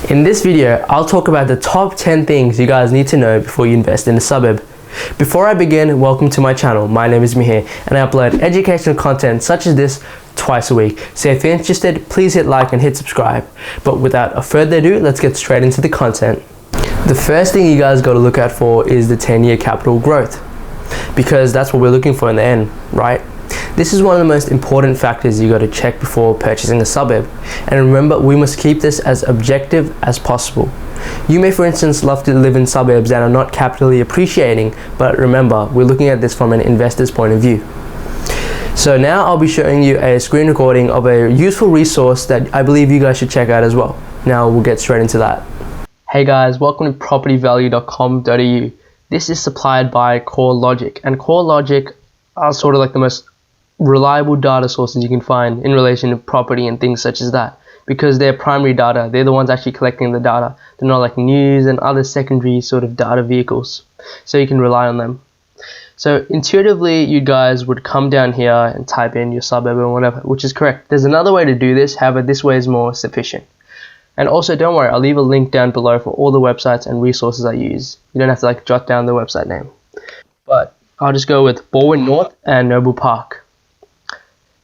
In this video, I'll talk about the top 10 things you guys need to know before you invest in a suburb. Before I begin, welcome to my channel. My name is Mihir and I upload educational content such as this twice a week. So if you're interested, please hit like and hit subscribe. But without further ado, let's get straight into the content. The first thing you guys got to look out for is the 10-year capital growth, because that's what we're looking for in the end, right? This is one of the most important factors you got to check before purchasing a suburb. And remember, we must keep this as objective as possible. You may, for instance, love to live in suburbs that are not capitally appreciating, but remember, we're looking at this from an investor's point of view. So now I'll be showing you a screen recording of a useful resource that I believe you guys should check out as well. Now we'll get straight into that. Hey guys, welcome to propertyvalue.com.au. This is supplied by CoreLogic, and CoreLogic are sort of like the most reliable data sources you can find in relation to property and things such as that, because they're primary data. They're the ones actually collecting the data. They're not like news and other secondary sort of data vehicles, so you can rely on them. So intuitively, you guys would come down here and type in your suburb or whatever, which is correct. There's another way to do this, however this way is more sufficient. And also, don't worry, I'll leave a link down below for all the websites and resources I use. You don't have to like jot down the website name, but I'll just go with Baldwin North and Noble Park.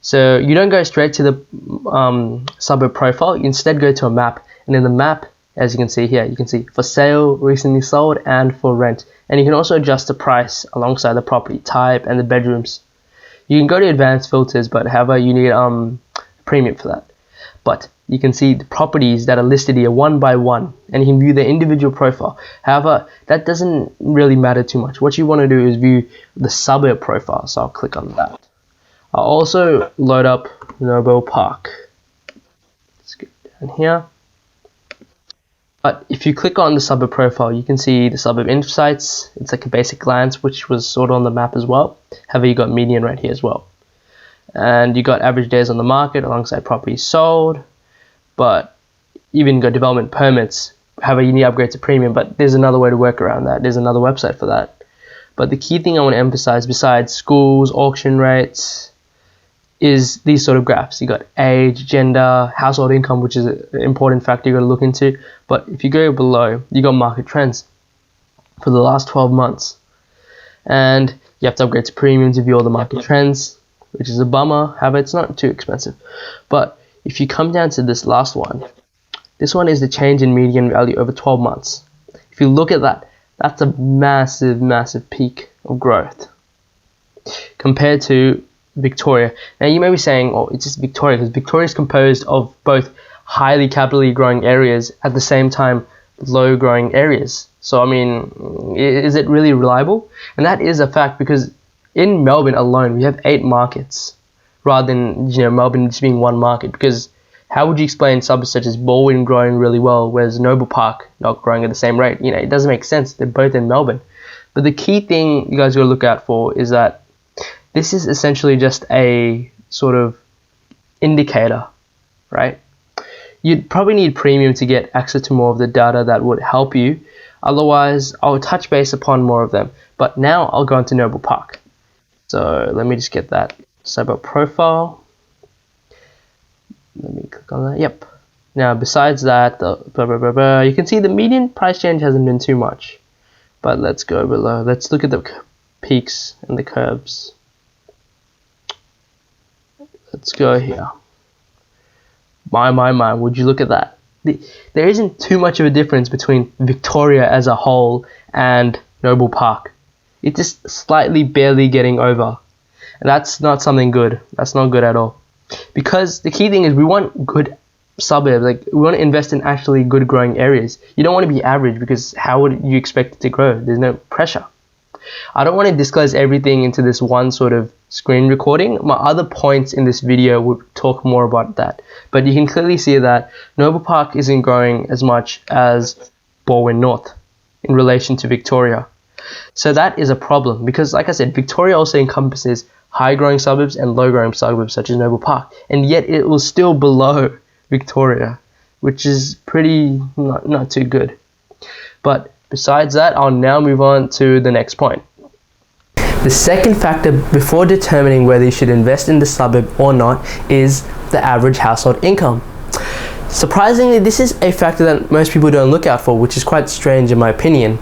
So you don't go straight to the suburb profile, you instead go to a map, and in the map, as you can see here, you can see for sale, recently sold, and for rent. And you can also adjust the price alongside the property type and the bedrooms. You can go to advanced filters, but however you need a premium for that. But you can see the properties that are listed here one by one, and you can view their individual profile. However, that doesn't really matter too much. What you want to do is view the suburb profile, so I'll click on that. I'll also load up Noble Park. Let's get down here. But if you click on the suburb profile, you can see the suburb insights. It's like a basic glance, which was sort of on the map as well. However, you got median right here as well. And you got average days on the market alongside properties sold. But even got development permits. However, you need to upgrade to premium, but there's another way to work around that. There's another website for that. But the key thing I want to emphasize, besides schools, auction rates, is these sort of graphs. You got age, gender, household income, which is an important factor you got to look into. But if you go below, you got market trends for the last 12 months, and you have to upgrade to premium to view all the market trends, which is a bummer. However, it's not too expensive. But if you come down to this last one, this one is the change in median value over 12 months. If you look at that, that's a massive peak of growth compared to Victoria. Now you may be saying, oh, it's just Victoria, because Victoria is composed of both highly capitally growing areas at the same time low growing areas. So I mean, is it really reliable? And that is a fact, because in Melbourne alone we have 8 markets rather than Melbourne just being one market. Because how would you explain suburbs such as Baldwin growing really well whereas Noble Park not growing at the same rate? It doesn't make sense. They're both in Melbourne. But the key thing you guys got to look out for is that this is essentially just a sort of indicator, right? You'd probably need premium to get access to more of the data that would help you. Otherwise, I'll touch base upon more of them. But now I'll go into Noble Park. So let me just get that suburb profile. Let me click on that. Yep. Now, besides that, you can see the median price change hasn't been too much. But let's go below. Let's look at the peaks and the curves. Let's go here. My, would you look at that? There isn't too much of a difference between Victoria as a whole and Noble Park. It's just slightly barely getting over. And that's not something good. That's not good at all. Because the key thing is we want good suburbs. Like, we want to invest in actually good growing areas. You don't want to be average, because how would you expect it to grow? There's no pressure. I don't want to disclose everything into this one sort of screen recording. My other points in this video would talk more about that. But you can clearly see that Noble Park isn't growing as much as Baldwin North in relation to Victoria. So that is a problem, because like I said, Victoria also encompasses high growing suburbs and low growing suburbs such as Noble Park. And yet it was still below Victoria, which is pretty not too good. But besides that, I'll now move on to the next point. The second factor before determining whether you should invest in the suburb or not is the average household income. Surprisingly, this is a factor that most people don't look out for, which is quite strange in my opinion,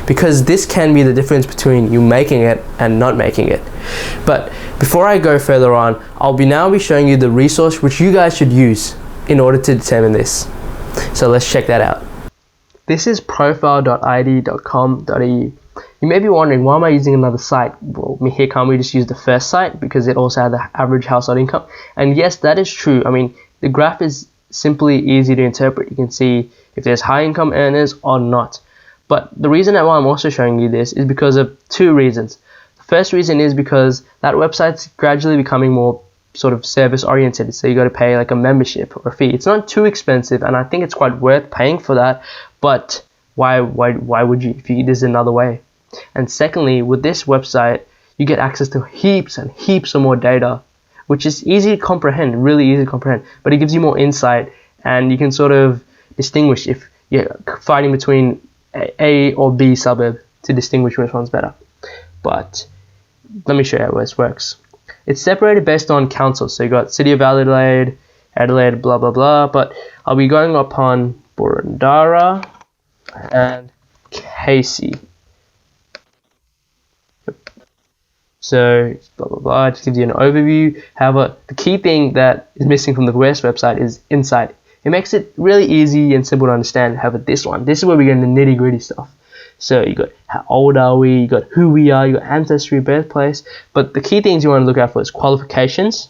because this can be the difference between you making it and not making it. But before I go further on, I'll now be showing you the resource which you guys should use in order to determine this. So let's check that out. This is profile.id.com.au. You may be wondering, why am I using another site? Well, here, can't we just use the first site because it also had the average household income? And yes, that is true. I mean, the graph is simply easy to interpret. You can see if there's high income earners or not. But the reason why I'm also showing you this is because of two reasons. The first reason is because that website's gradually becoming more sort of service oriented, so you got to pay like a membership or a fee. It's not too expensive, and I think it's quite worth paying for that, but why would you if there's another way? And secondly, with this website you get access to heaps and heaps of more data, which is easy to comprehend, really easy to comprehend, but it gives you more insight, and you can sort of distinguish if you're fighting between A or B suburb to distinguish which one's better. But let me show you how this works. It's separated based on councils, so you got City of Adelaide, blah blah blah, but I'll be going upon Boroondara and Casey. So blah blah blah, it just gives you an overview. However, the key thing that is missing from the West website is insight. It makes it really easy and simple to understand. However, this is where we get into nitty gritty stuff. So you got how old are we, you got who we are, you got ancestry, birthplace. But the key things you want to look out for is qualifications,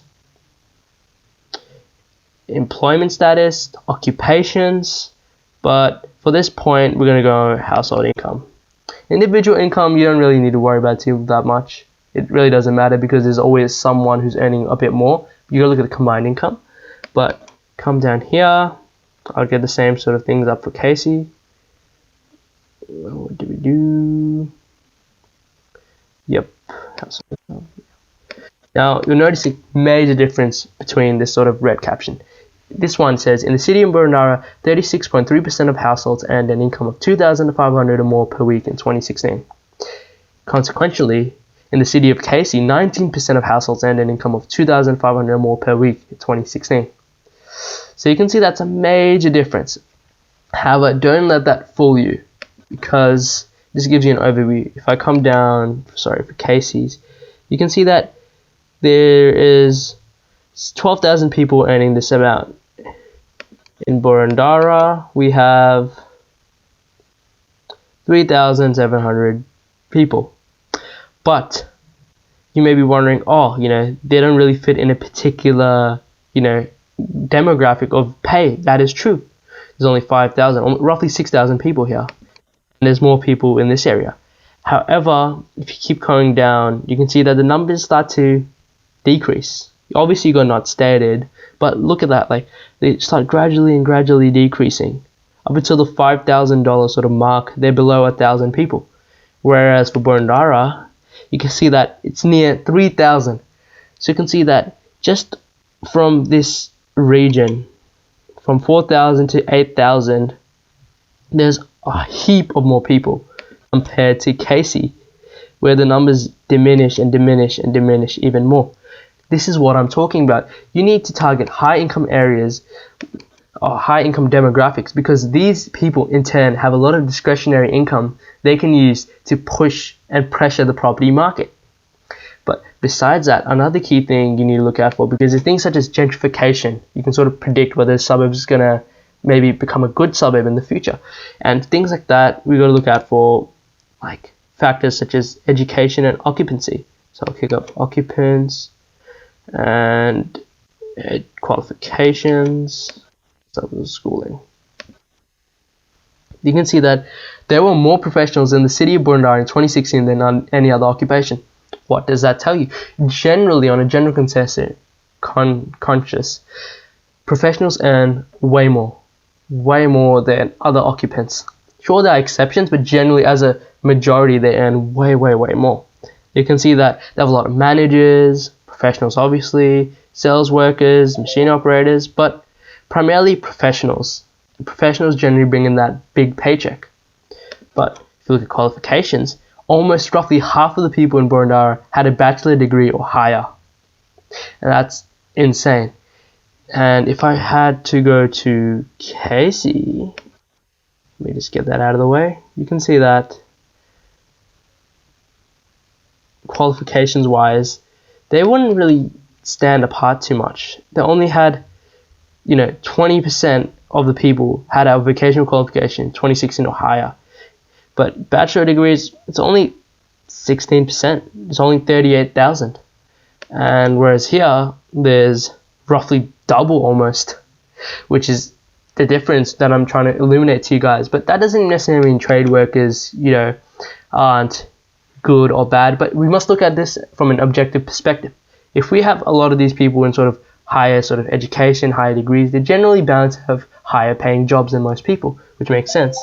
employment status, occupations. But for this point, we're going to go household income. Individual income, you don't really need to worry about that much. It really doesn't matter because there's always someone who's earning a bit more. You gotta look at the combined income. But come down here, I'll get the same sort of things up for Casey. What do we do? Yep. Now you'll notice a major difference between this sort of red caption. This one says, in the city of Boroondara, 36.3% of households earned an income of $2,500 or more per week in 2016. Consequently, in the city of Casey, 19% of households earned an income of $2,500 or more per week in 2016. So you can see that's a major difference. However, don't let that fool you, because this gives you an overview. If I come down, for Casey's, you can see that there is 12,000 people earning this amount. In Boroondara, we have 3,700 people. But you may be wondering, they don't really fit in a particular, demographic of pay. That is true. There's only 5,000, roughly 6,000 people here. And there's more people in this area. However, if you keep going down, you can see that the numbers start to decrease. Obviously, you got not stated, but look at that. Like, they start gradually decreasing. Up until the $5,000 sort of mark, they're below 1,000 people. Whereas for Boroondara, you can see that it's near 3,000. So you can see that just from this region, from 4,000 to 8,000, there's a heap of more people compared to Casey, where the numbers diminish even more. This is what I'm talking about. You need to target high income areas or high income demographics, because these people in turn have a lot of discretionary income they can use to push and pressure the property market. But besides that, another key thing you need to look out for, because of things such as gentrification, you can sort of predict whether a suburb is going to maybe become a good suburb in the future. And things like that, we got to look out for, like factors such as education and occupancy. So I'll kick up occupants and qualifications, schooling. You can see that there were more professionals in the city of Boroondara in 2016 than on any other occupation. What does that tell you? Generally, on a general conscious, professionals earn way more than other occupants. Sure, there are exceptions, but generally, as a majority, they earn way more. You can see that they have a lot of managers, professionals obviously, sales workers, machine operators, but primarily professionals. Professionals generally bring in that big paycheck. But if you look at qualifications, almost roughly half of the people in Boroondara had a bachelor degree or higher. And that's insane. And if I had to go to Casey, let me just get that out of the way. You can see that qualifications wise, they wouldn't really stand apart too much. They only had, 20% of the people had a vocational qualification, 2016 or higher. But bachelor degrees, it's only 16%. It's only 38,000. And whereas here, there's roughly double almost, which is the difference that I'm trying to illuminate to you guys. But that doesn't necessarily mean trade workers, aren't good or bad, but we must look at this from an objective perspective. If we have a lot of these people in sort of higher sort of education, higher degrees, they're generally bound to have higher paying jobs than most people, which makes sense.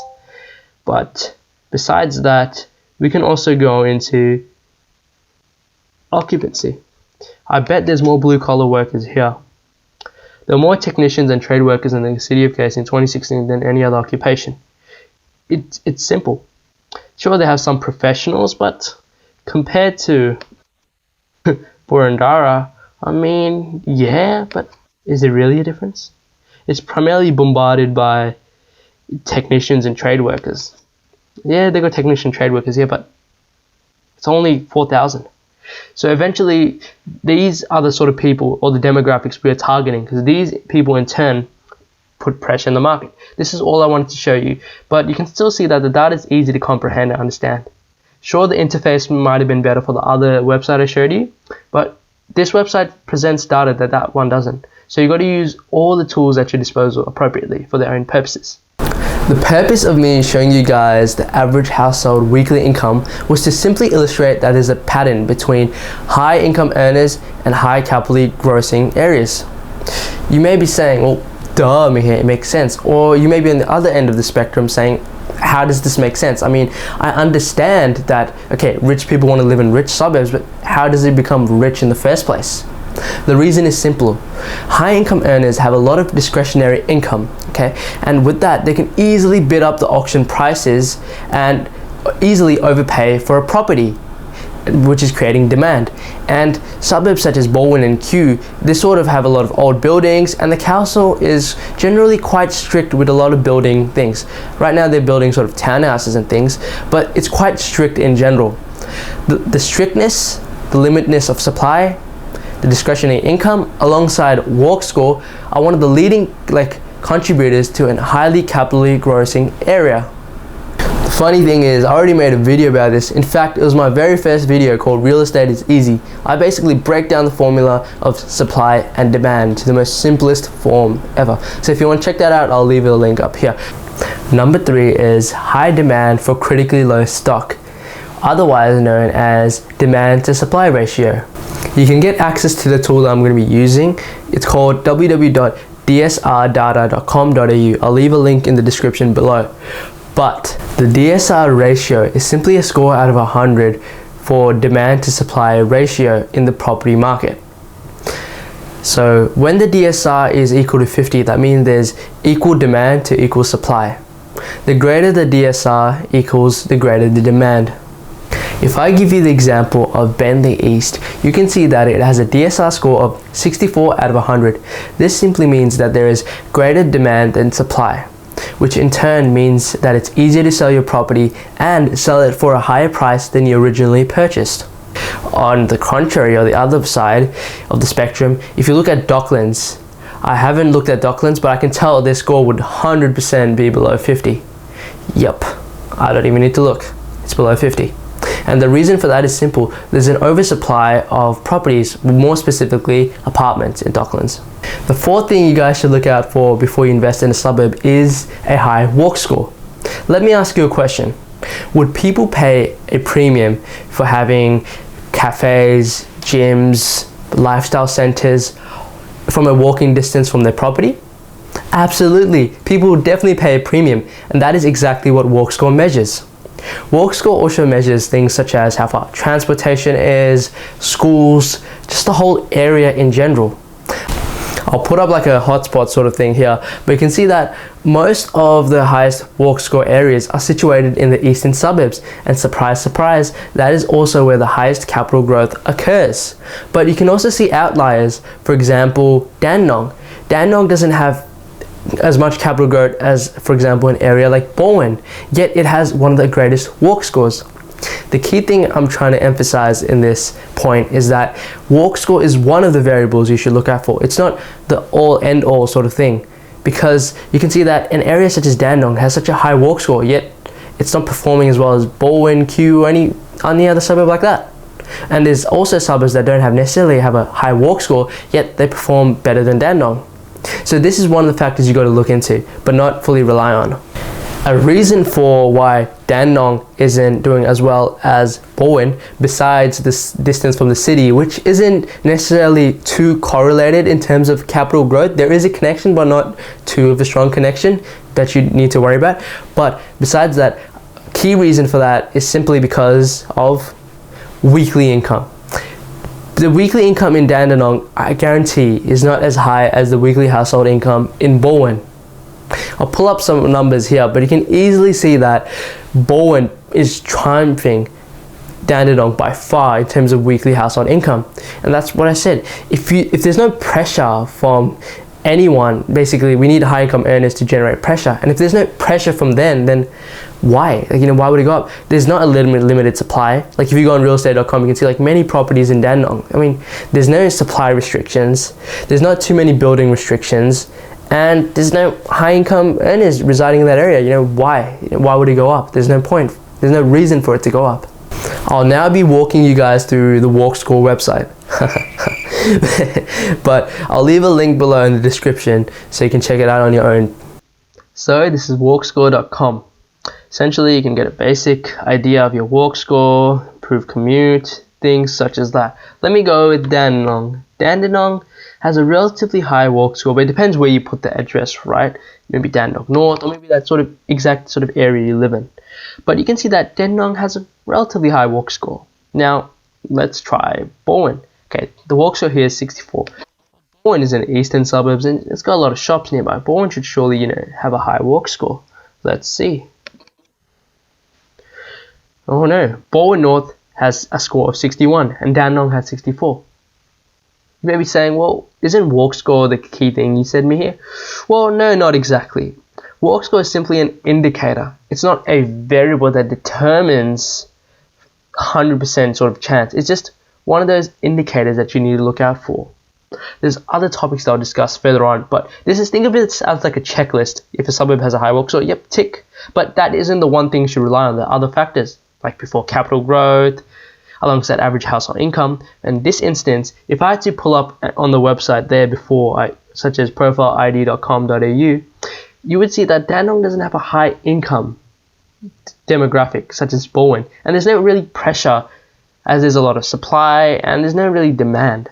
But besides that, we can also go into occupancy. I bet there's more blue collar workers here. There are more technicians and trade workers in the city of Casey in 2016 than any other occupation. It's simple. Sure, they have some professionals, but compared to Boroondara, I mean, yeah, but is there really a difference? It's primarily bombarded by technicians and trade workers. Yeah, they got technician trade workers here, but it's only 4,000. So eventually, these are the sort of people or the demographics we are targeting, because these people in turn put pressure in the market. This is all I wanted to show you, but you can still see that the data is easy to comprehend and understand. Sure, the interface might have been better for the other website I showed you, but this website presents data that one doesn't. So you got to use all the tools at your disposal appropriately for their own purposes. The purpose of me showing you guys the average household weekly income was to simply illustrate that there's a pattern between high income earners and high capital grossing areas. You may be saying, well, duh, Mihir, it makes sense. Or you may be on the other end of the spectrum saying, how does this make sense? I mean, I understand that, okay, rich people want to live in rich suburbs, but how does it become rich in the first place? The reason is simple. High income earners have a lot of discretionary income, okay? And with that, they can easily bid up the auction prices and easily overpay for a property, which is creating demand. And suburbs such as Baldwin and Kew, they sort of have a lot of old buildings, and the council is generally quite strict with a lot of building things. Right now they're building sort of townhouses and things, but it's quite strict in general. The strictness, the limitness of supply, the discretionary income, alongside WalkScore, are one of the leading contributors to a highly capitally grossing area. The funny thing is, I already made a video about this. In fact, it was my very first video called Real Estate is Easy. I basically break down the formula of supply and demand to the most simplest form ever. So if you want to check that out, I'll leave a link up here. Number 3 is high demand for critically low stock, otherwise known as demand to supply ratio. You can get access to the tool that I'm going to be using. It's called www.dsrdata.com.au. I'll leave a link in the description below. But the DSR ratio is simply a score out of 100 for demand to supply ratio in the property market. So when the DSR is equal to 50, that means there's equal demand to equal supply. The greater the DSR equals, the greater the demand. If I give you the example of Bentley East, you can see that it has a DSR score of 64 out of 100. This simply means that there is greater demand than supply, which in turn means that it's easier to sell your property and sell it for a higher price than you originally purchased. On the contrary, or the other side of the spectrum, if you look at Docklands, I haven't looked at Docklands, but I can tell their score would 100% be below 50. Yep, I don't even need to look. It's below 50. And the reason for that is simple. There's an oversupply of properties, more specifically apartments in Docklands. The fourth thing you guys should look out for before you invest in a suburb is a high WalkScore. Let me ask you a question. Would people pay a premium for having cafes, gyms, lifestyle centers from a walking distance from their property? Absolutely. People would definitely pay a premium, and that is exactly what WalkScore measures. WalkScore also measures things such as how far transportation is, schools, just the whole area in general. I'll put up like a hotspot sort of thing here, but you can see that most of the highest WalkScore areas are situated in the eastern suburbs, and surprise, surprise, that is also where the highest capital growth occurs. But you can also see outliers. For example, Dandenong. Dandenong doesn't have as much capital growth as, for example, an area like Bowen, yet it has one of the greatest walk scores. The key thing I'm trying to emphasize in this point is that walk score is one of the variables you should look out for. It's not the all end all sort of thing, because you can see that an area such as Dandenong has such a high walk score, yet it's not performing as well as Bowen, Kew, or any other suburb like that. And there's also suburbs that don't necessarily have a high walk score, yet they perform better than Dandenong. So this is one of the factors you got to look into, but not fully rely on. A reason for why Dandenong isn't doing as well as Bowen, besides this distance from the city, which isn't necessarily too correlated in terms of capital growth. There is a connection, but not too of a strong connection that you need to worry about. But besides that, key reason for that is simply because of weekly income. The weekly income in Dandenong, I guarantee, is not as high as the weekly household income in Bowen. I'll pull up some numbers here, but you can easily see that Bowen is triumphing Dandenong by far in terms of weekly household income. And that's what I said. If there's no pressure from anyone, basically we need high income earners to generate pressure. And if there's no pressure from them, then why? Why would it go up? There's not a limited supply. Like if you go on realestate.com, you can see like many properties in Dandenong. I mean, there's no supply restrictions. There's not too many building restrictions. And there's no high income earners residing in that area. Why? Why would it go up? There's no point. There's no reason for it to go up. I'll now be walking you guys through the WalkScore website. But I'll leave a link below in the description so you can check it out on your own. So this is walkscore.com. Essentially, you can get a basic idea of your walk score, improve commute, things such as that. Let me go with Dandenong. Dandenong has a relatively high walk score, but it depends where you put the address, right? Maybe Dandenong North, or maybe that sort of exact sort of area you live in. But you can see that Dandenong has a relatively high walk score. Now, let's try Bowen. Okay, the walk score here is 64. Bowen is in the eastern suburbs and it's got a lot of shops nearby. Bowen should surely, have a high walk score. Let's see. Oh no, Bowen North has a score of 61 and Dandenong has 64. You may be saying, well, isn't walk score the key thing you said, Mihir? Well, no, not exactly. Walk score is simply an indicator. It's not a variable that determines 100% sort of chance. It's just one of those indicators that you need to look out for. There's other topics that I'll discuss further on, but think of it as like a checklist. If a suburb has a high walk score, yep, tick. But that isn't the one thing you should rely on. There are other factors, like before capital growth, alongside average household income. In this instance, if I had to pull up on the website there before, such as profileade.com.au, you would see that Dandenong doesn't have a high income demographic, such as Bowen. And there's no really pressure, as there's a lot of supply, and there's no really demand.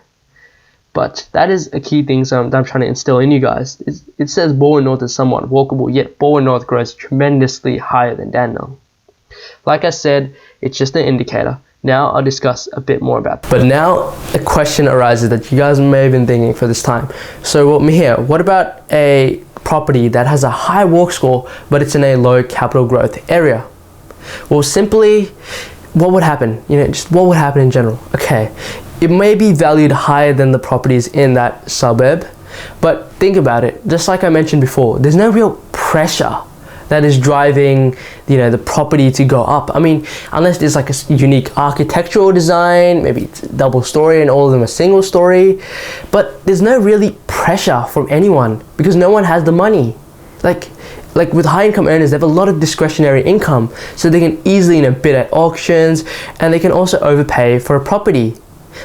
But that is a key thing that I'm trying to instill in you guys. It says Bowen North is somewhat walkable, yet Bowen North grows tremendously higher than Dandenong. Like I said, it's just an indicator. Now I'll discuss a bit more about that. But now a question arises that you guys may have been thinking for this time. So Mihir, what about a property that has a high walk score, but it's in a low capital growth area? Well, simply, what would happen? Just what would happen in general? Okay, it may be valued higher than the properties in that suburb, but think about it. Just like I mentioned before, there's no real pressure that is driving the property to go up. I mean, unless there's like a unique architectural design, maybe it's double story and all of them are single story, but there's no really pressure from anyone because no one has the money. Like with high income earners, they have a lot of discretionary income, so they can easily bid at auctions, and they can also overpay for a property.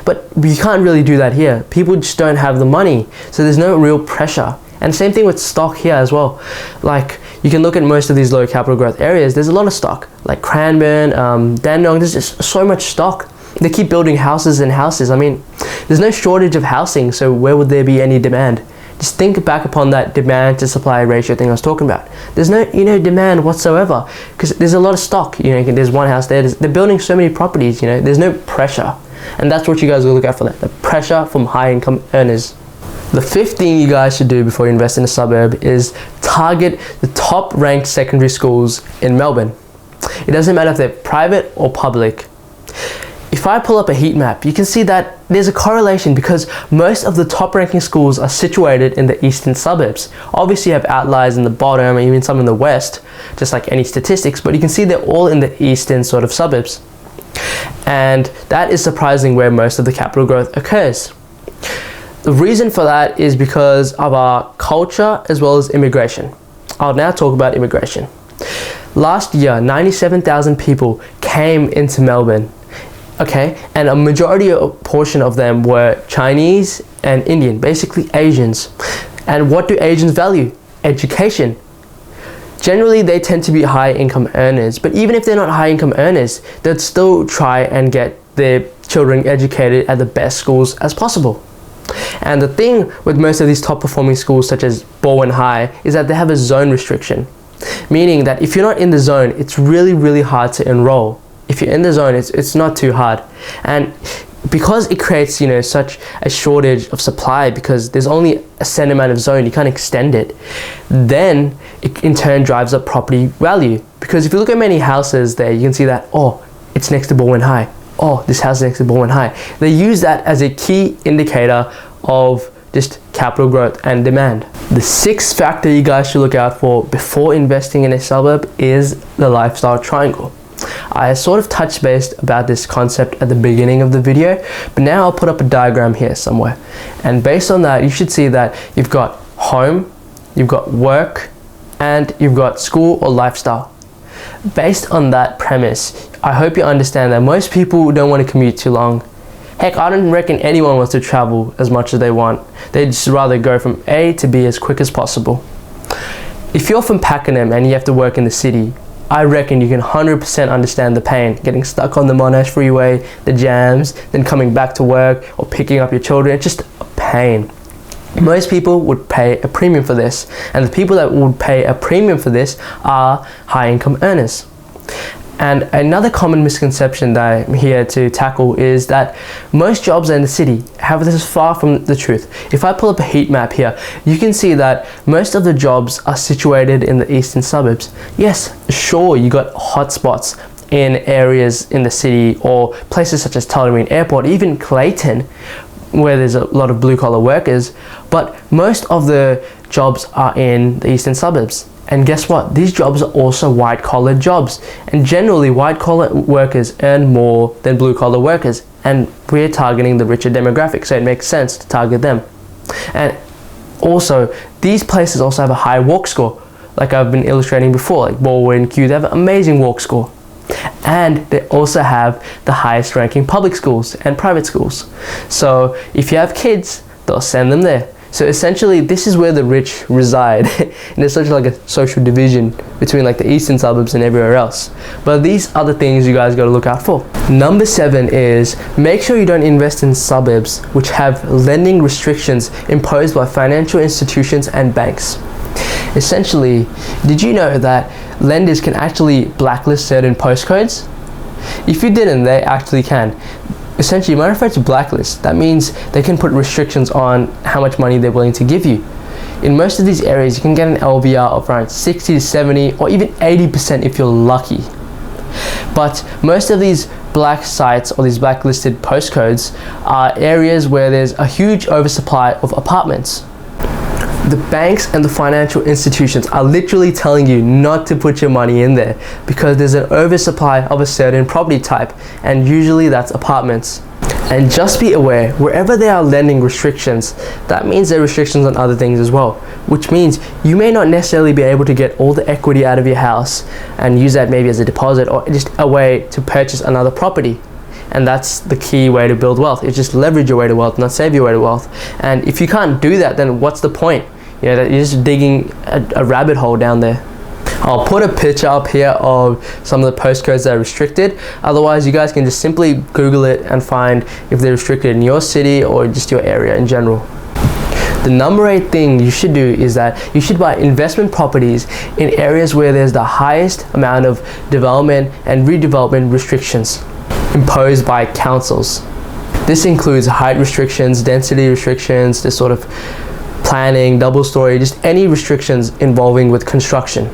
But you can't really do that here. People just don't have the money, so there's no real pressure. And same thing with stock here as well. Like you can look at most of these low capital growth areas, there's a lot of stock, like Cranbourne, Dandenong, there's just so much stock. They keep building houses and houses. I mean, there's no shortage of housing, so where would there be any demand? Just think back upon that demand to supply ratio thing I was talking about. There's no demand whatsoever because there's a lot of stock. There's one house there, they're building so many properties, there's no pressure. And that's what you guys will look out for, the pressure from high income earners. The fifth thing you guys should do before you invest in a suburb is target the top ranked secondary schools in Melbourne. It doesn't matter if they're private or public. if I pull up a heat map, you can see that there's a correlation because most of the top ranking schools are situated in the eastern suburbs. Obviously you have outliers in the bottom and even some in the west, just like any statistics, but you can see they're all in the eastern sort of suburbs. And that is surprising where most of the capital growth occurs. The reason for that is because of our culture as well as immigration. I'll now talk about immigration. Last year, 97,000 people came into Melbourne, okay? And a majority portion of them were Chinese and Indian, basically Asians. And what do Asians value? Education. Generally, they tend to be high income earners, but even if they're not high income earners, they'd still try and get their children educated at the best schools as possible. And the thing with most of these top performing schools such as Bowen High is that they have a zone restriction, meaning that if you're not in the zone, it's really hard to enroll. If you're in the zone, it's not too hard. And because it creates, you know, such a shortage of supply because there's only a set amount of zone, you can't extend it, then it in turn drives up property value. Because if you look at many houses there, you can see that, oh, it's next to Bowen High. Oh, this house is next to Bowen High. They use that as a key indicator of just capital growth and demand. The sixth factor you guys should look out for before investing in a suburb is the lifestyle triangle. I sort of touched base about this concept at the beginning of the video, but now I'll put up a diagram here somewhere. And based on that, you should see that you've got home, you've got work, and you've got school or lifestyle. Based on that premise, I hope you understand that most people don't want to commute too long. Heck, I don't reckon anyone wants to travel as much as they want. They'd just rather go from A to B as quick as possible. If you're from Pakenham and you have to work in the city, I reckon you can 100% understand the pain getting stuck on the Monash freeway, the jams, then coming back to work or picking up your children. It's just a pain. Most people would pay a premium for this, and the people that would pay a premium for this are high income earners. And another common misconception that I'm here to tackle is that most jobs in the city. However, this is far from the truth. If I pull up a heat map here, you can see that most of the jobs are situated in the eastern suburbs. Yes, sure, you got hotspots in areas in the city or places such as Tullamarine Airport, even Clayton, where there's a lot of blue collar workers, but most of the jobs are in the eastern suburbs. And guess what? These jobs are also white collar jobs, and generally white collar workers earn more than blue collar workers, and we're targeting the richer demographic, so it makes sense to target them. And also these places also have a high WalkScore, like I've been illustrating before, like Baldwin, Kew. They have an amazing WalkScore. And they also have the highest ranking public schools and private schools. So if you have kids, they'll send them there. So essentially, this is where the rich reside. And there's such like a social division between like the eastern suburbs and everywhere else. But these other things you guys got to look out for. Number 7 is make sure you don't invest in suburbs which have lending restrictions imposed by financial institutions and banks. Essentially, did you know that lenders can actually blacklist certain postcodes? If you didn't, they actually can. Essentially, when I refer to blacklist, that means they can put restrictions on how much money they're willing to give you. In most of these areas, you can get an LVR of around 60 to 70 or even 80% if you're lucky. But most of these black sites or these blacklisted postcodes are areas where there's a huge oversupply of apartments. The banks and the financial institutions are literally telling you not to put your money in there because there's an oversupply of a certain property type, and usually that's apartments. And just be aware, wherever there are lending restrictions, that means there are restrictions on other things as well, which means you may not necessarily be able to get all the equity out of your house and use that maybe as a deposit or just a way to purchase another property. And that's the key way to build wealth. It's just leverage your way to wealth, not save your way to wealth. And if you can't do that, then what's the point? You know, that you're just digging a rabbit hole down there. I'll put a picture up here of some of the postcodes that are restricted. Otherwise, you guys can just simply Google it and find if they're restricted in your city or just your area in general. The number 8 thing you should do is that you should buy investment properties in areas where there's the highest amount of development and redevelopment restrictions imposed by councils. This includes height restrictions, density restrictions, this sort of planning, double story, just any restrictions involving with construction.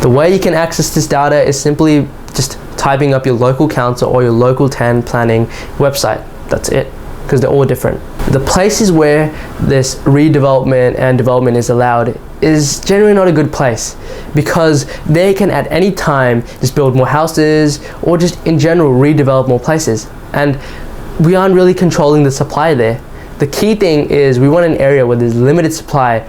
The way you can access this data is simply just typing up your local council or your local town planning website. That's it, because they're all different. The places where this redevelopment and development is allowed is generally not a good place, because they can at any time just build more houses or just in general redevelop more places, and we aren't really controlling the supply there. The key thing is we want an area where there's limited supply,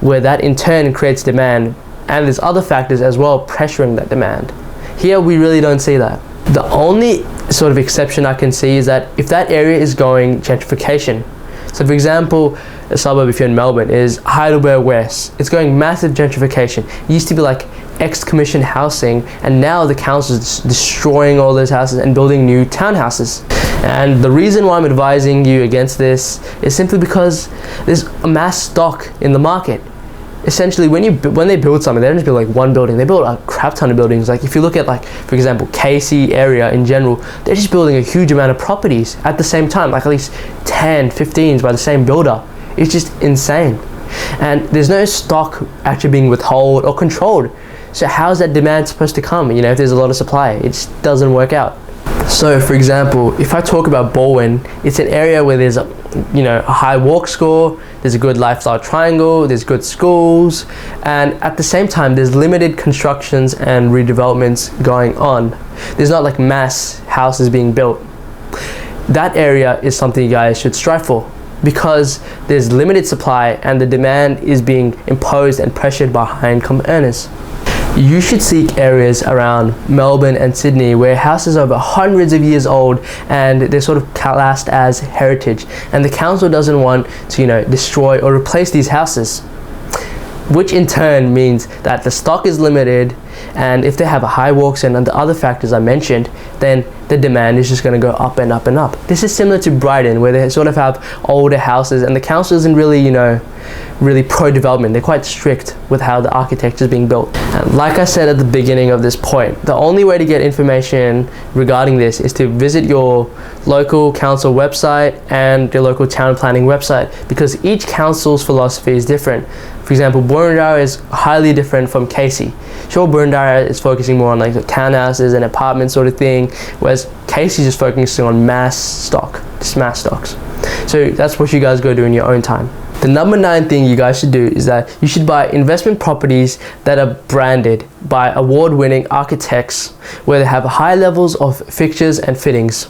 where that in turn creates demand, and there's other factors as well pressuring that demand. Here we really don't see that. The only sort of exception I can see is that if that area is going gentrification. So for example, a suburb, if you're in Melbourne, is Heidelberg West. It's going massive gentrification. It used to be like ex-commission housing, and now the council is destroying all those houses and building new townhouses. And the reason why I'm advising you against this is simply because there's a mass stock in the market. Essentially, when they build something, they don't just build like one building, they build a crap ton of buildings. Like if you look at, like, for example, KC area in general, they're just building a huge amount of properties at the same time, like at least 10, 15s by the same builder. It's just insane. And there's no stock actually being withheld or controlled. So how's that demand supposed to come? You know, if there's a lot of supply, it just doesn't work out. So for example, if I talk about Baldwin, it's an area where there's a high WalkScore, there's a good lifestyle triangle, there's good schools, and at the same time there's limited constructions and redevelopments going on. There's not like mass houses being built. That area is something you guys should strive for, because there's limited supply and the demand is being imposed and pressured by high-income earners. You should seek areas around Melbourne and Sydney where houses are over hundreds of years old and they're sort of classed as heritage, and the council doesn't want to destroy or replace these houses, which in turn means that the stock is limited, and if they have a high walks and the other factors I mentioned, then the demand is just going to go up and up and up. This is similar to Brighton, where they sort of have older houses and the council isn't really really pro-development. They're quite strict with how the architecture is being built. And like I said at the beginning of this point, the only way to get information regarding this is to visit your local council website and your local town planning website, because each council's philosophy is different. For example, Boroondara is highly different from Casey. Sure, Boroondara is focusing more on like the townhouses and apartments sort of thing, whereas Casey is just focusing on mass stocks. So that's what you guys go do in your own time. The number 9 thing you guys should do is that you should buy investment properties that are branded by award-winning architects, where they have high levels of fixtures and fittings.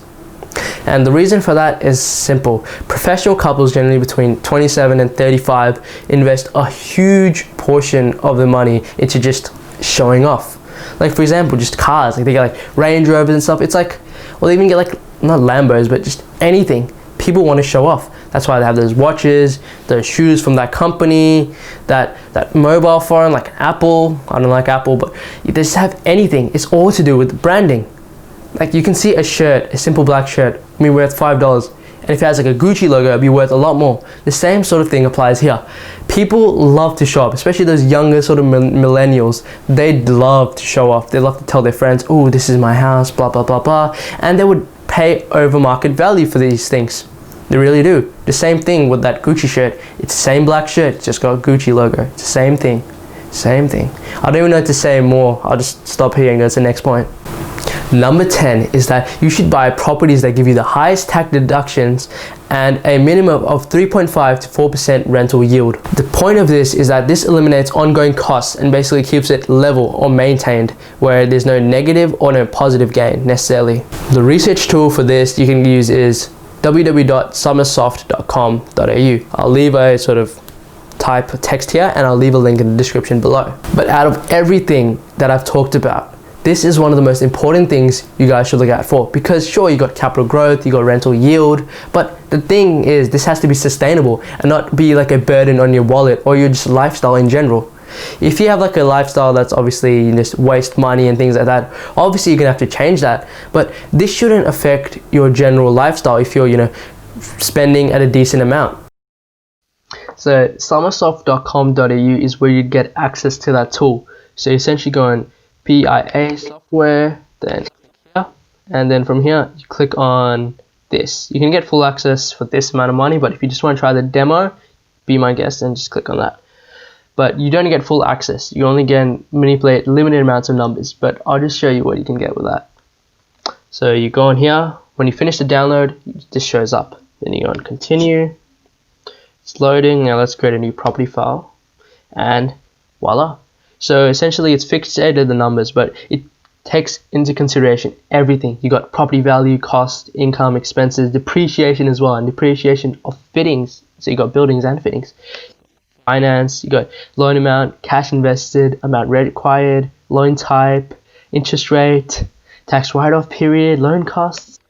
And the reason for that is simple. Professional couples, generally between 27 and 35, invest a huge portion of the money into just showing off. Like for example, just cars. Like they get like Range Rovers and stuff. It's like, well, they even get like, not Lambos, but just anything. People want to show off. That's why they have those watches, those shoes from that company, that mobile phone like Apple. I don't like Apple, but they just have anything. It's all to do with branding. Like you can see a shirt, a simple black shirt, be worth $5. And if it has like a Gucci logo, it'd be worth a lot more. The same sort of thing applies here. People love to show up, especially those younger sort of millennials. They love to show off. They love to tell their friends, oh, this is my house, blah, blah, blah, blah. And they would pay over market value for these things. They really do. The same thing with that Gucci shirt. It's the same black shirt, it's just got a Gucci logo. It's the same thing. Same thing. I don't even know what to say more. I'll just stop here and go to the next point. Number 10 is that you should buy properties that give you the highest tax deductions and a minimum of 3.5 to 4% rental yield. The point of this is that this eliminates ongoing costs and basically keeps it level or maintained, where there's no negative or no positive gain necessarily. The research tool for this you can use is www.summersoft.com.au. I'll leave a sort of type text here and I'll leave a link in the description below. But out of everything that I've talked about, this is one of the most important things you guys should look out for, because sure, you got capital growth, you got rental yield, but the thing is this has to be sustainable and not be like a burden on your wallet or your just lifestyle in general. If you have like a lifestyle that's obviously just waste money and things like that, obviously you're gonna have to change that, but this shouldn't affect your general lifestyle if you're spending at a decent amount. So summersoft.com.au is where you get access to that tool. So you essentially go on PIA software, then click here, and then from here you click on this. You can get full access for this amount of money, but if you just want to try the demo, be my guest and just click on that. But you don't get full access. You only can manipulate limited amounts of numbers, but I'll just show you what you can get with that. So you go on here, when you finish the download, this shows up. Then you go on continue, it's loading. Now let's create a new property file, and voila. So essentially it's fixated the numbers, but it takes into consideration everything. You got property value, cost, income, expenses, depreciation as well, and depreciation of fittings. So you got buildings and fittings. Finance, you got loan amount, cash invested, amount required, loan type, interest rate, tax write-off period, loan costs,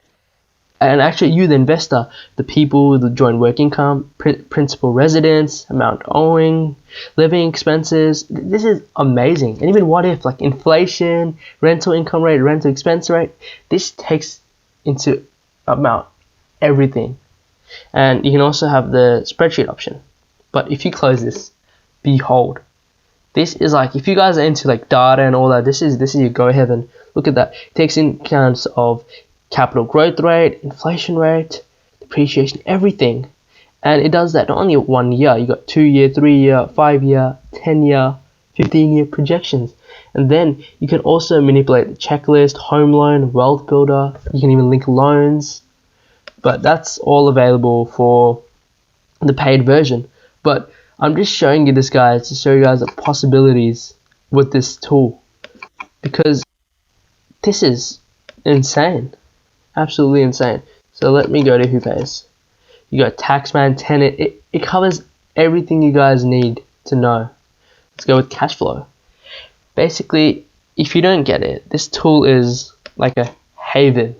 and actually you, the investor, the people, the joint work income, principal residence, amount owing, living expenses. This is amazing. And even what if, like inflation, rental income rate, rental expense rate, this takes into account everything. And you can also have the spreadsheet option. But if you close this, behold, this is like, if you guys are into like data and all that, this is your go heaven. Look at that. It takes in accounts of capital growth rate, inflation rate, depreciation, everything. And it does that not only 1 year, you got 2 year, 3 year, 5 year, 10 year, 15 year projections. And then you can also manipulate the checklist, home loan, wealth builder. You can even link loans. But that's all available for the paid version. But I'm just showing you this, guys, to show you guys the possibilities with this tool, because this is insane, absolutely insane. So let me go to Who Pays. You got Taxman, Tenant. It covers everything you guys need to know. Let's go with cash flow. Basically, if you don't get it, this tool is like a haven,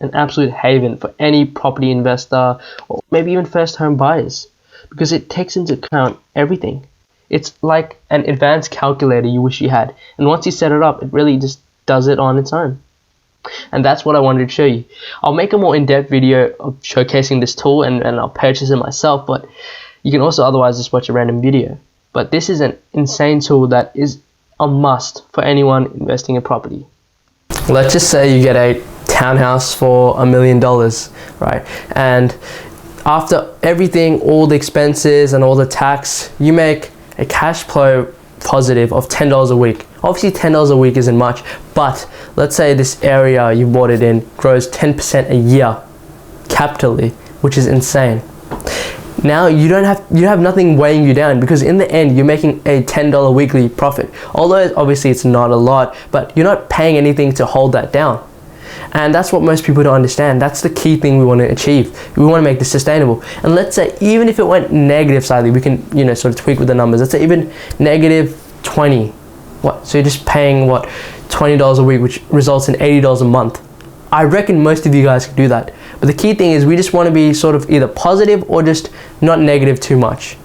an absolute haven for any property investor or maybe even first home buyers, because it takes into account everything. It's like an advanced calculator you wish you had, and once you set it up, it really just does it on its own. And that's what I wanted to show you. I'll make a more in-depth video of showcasing this tool, and I'll purchase it myself, but you can also otherwise just watch a random video. But this is an insane tool that is a must for anyone investing in property. Let's just say you get a townhouse for $1 million, right? And after everything, all the expenses and all the tax, you make a cash flow positive of $10 a week. Obviously $10 a week isn't much, but let's say this area you bought it in grows 10% a year capitally, which is insane. Now you have nothing weighing you down, because in the end you're making a $10 weekly profit. Although obviously it's not a lot, but you're not paying anything to hold that down. And that's what most people don't understand. That's the key thing we want to achieve. We want to make this sustainable. And let's say even if it went negative slightly, we can, sort of tweak with the numbers. Let's say even negative 20. What? So you're just paying what, $20 a week, which results in $80 a month. I reckon most of you guys can do that. But the key thing is we just want to be sort of either positive or just not negative too much,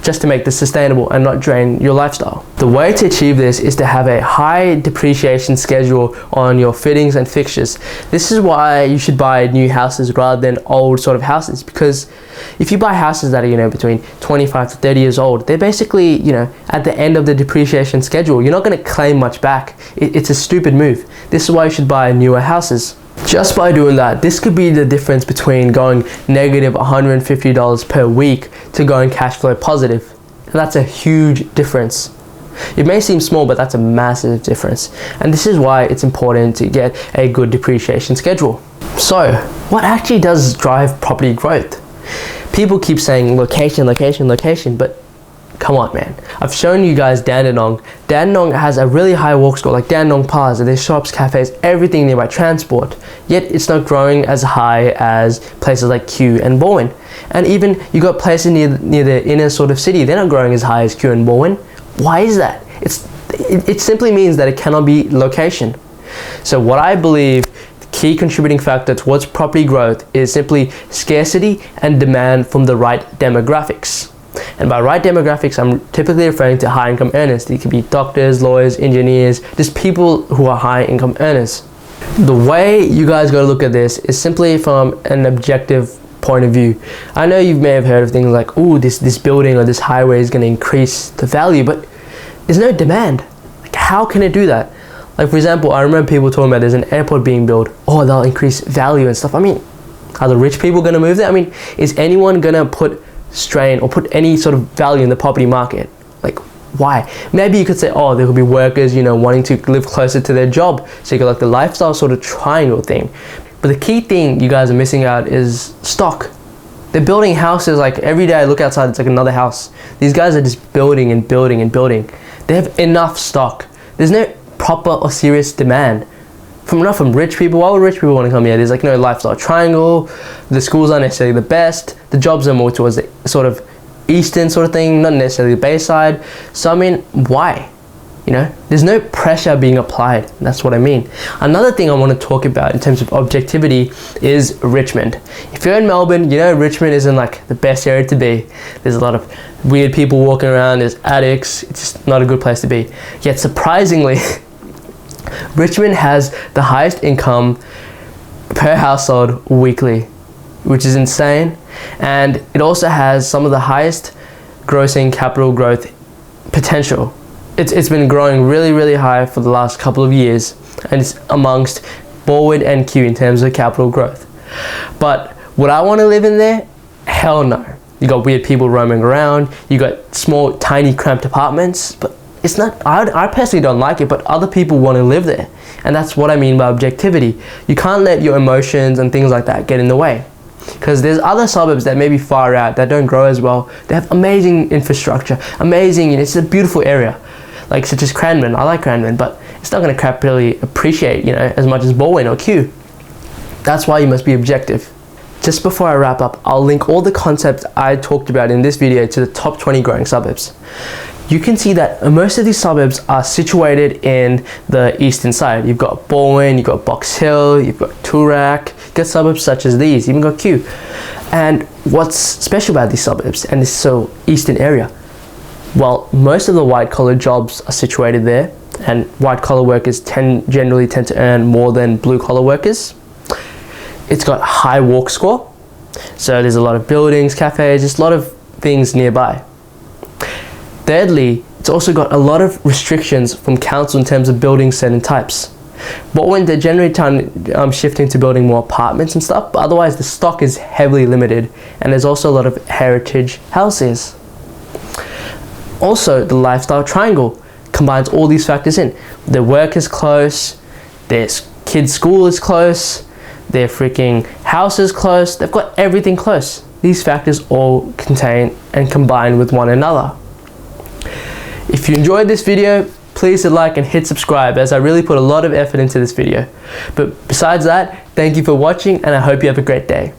just to make this sustainable and not drain your lifestyle. The way to achieve this is to have a high depreciation schedule on your fittings and fixtures. This is why you should buy new houses rather than old sort of houses, because if you buy houses that are, between 25 to 30 years old, they're basically, at the end of the depreciation schedule. You're not going to claim much back. It's a stupid move. This is why you should buy newer houses. Just by doing that, this could be the difference between going negative $150 per week to going cash flow positive. And that's a huge difference. It may seem small, but that's a massive difference. And this is why it's important to get a good depreciation schedule. So, what actually does drive property growth? People keep saying location, location, location, but come on, man. I've shown you guys Dandenong. Dandenong has a really high WalkScore, like Dandenong Plaza. There's shops, cafes, everything nearby, transport. Yet it's not growing as high as places like Kew and Bowen. And even you got places near the inner sort of city, they're not growing as high as Kew and Bowen. Why is that? It simply means that it cannot be location. So what I believe the key contributing factor towards property growth is simply scarcity and demand from the right demographics. And by right demographics, I'm typically referring to high income earners. They could be doctors, lawyers, engineers, just people who are high income earners. The way you guys got to look at this is simply from an objective point of view. I know you may have heard of things like, oh, this building or this highway is going to increase the value, but there's no demand. Like, how can it do that? Like, for example, I remember people talking about there's an airport being built. Oh, they'll increase value and stuff. I mean, are the rich people going to move there? I mean, is anyone going to put strain or put any sort of value in the property market? Like, Why? Maybe you could say, oh, there could be workers, you know, wanting to live closer to their job. So you got like the lifestyle sort of triangle thing. But the key thing you guys are missing out is stock. They're building houses like every day I look outside, it's like another house. These guys are just building and building and building. They have enough stock. There's no proper or serious demand. Not from rich people. Why would rich people want to come here? There's like no lifestyle triangle. The schools aren't necessarily the best. The jobs are more towards the sort of eastern sort of thing, not necessarily the Bayside. So I mean, why? You know, there's no pressure being applied. That's what I mean. Another thing I want to talk about in terms of objectivity is Richmond. If you're in Melbourne, you know Richmond isn't like the best area to be. There's a lot of weird people walking around, there's addicts, it's just not a good place to be. Yet surprisingly, Richmond has the highest income per household weekly, which is insane. And it also has some of the highest grossing capital growth potential. It's been growing really, really high for the last couple of years, and it's amongst Borwood and Kew in terms of capital growth. But would I want to live in there? Hell no. You got weird people roaming around, you got small, tiny, cramped apartments, but it's not, I personally don't like it, but other people want to live there. And that's what I mean by objectivity. You can't let your emotions and things like that get in the way. Because there's other suburbs that may be far out, that don't grow as well. They have amazing infrastructure, amazing, it's a beautiful area. Like such as Cranbourne. I like Cranbourne, but it's not going to really appreciate, you know, as much as Borwood or Kew. That's why you must be objective. Just before I wrap up, I'll link all the concepts I talked about in this video to the top 20 growing suburbs. You can see that most of these suburbs are situated in the eastern side. You've got Borwood, you've got Box Hill, you've got Toorak, you've got suburbs such as these, even got Kew. And what's special about these suburbs and this so eastern area? Well, most of the white-collar jobs are situated there, and white-collar workers generally tend to earn more than blue-collar workers. It's got high WalkScore, so there's a lot of buildings, cafes, just a lot of things nearby. Thirdly, it's also got a lot of restrictions from council in terms of building certain types. But when they're generally shifting to building more apartments and stuff, but otherwise the stock is heavily limited, and there's also a lot of heritage houses. Also, the lifestyle triangle combines all these factors in. Their work is close, their kids' school is close, their freaking house is close, they've got everything close. These factors all contain and combine with one another. If you enjoyed this video, please hit like and hit subscribe, as I really put a lot of effort into this video. But besides that, thank you for watching, and I hope you have a great day.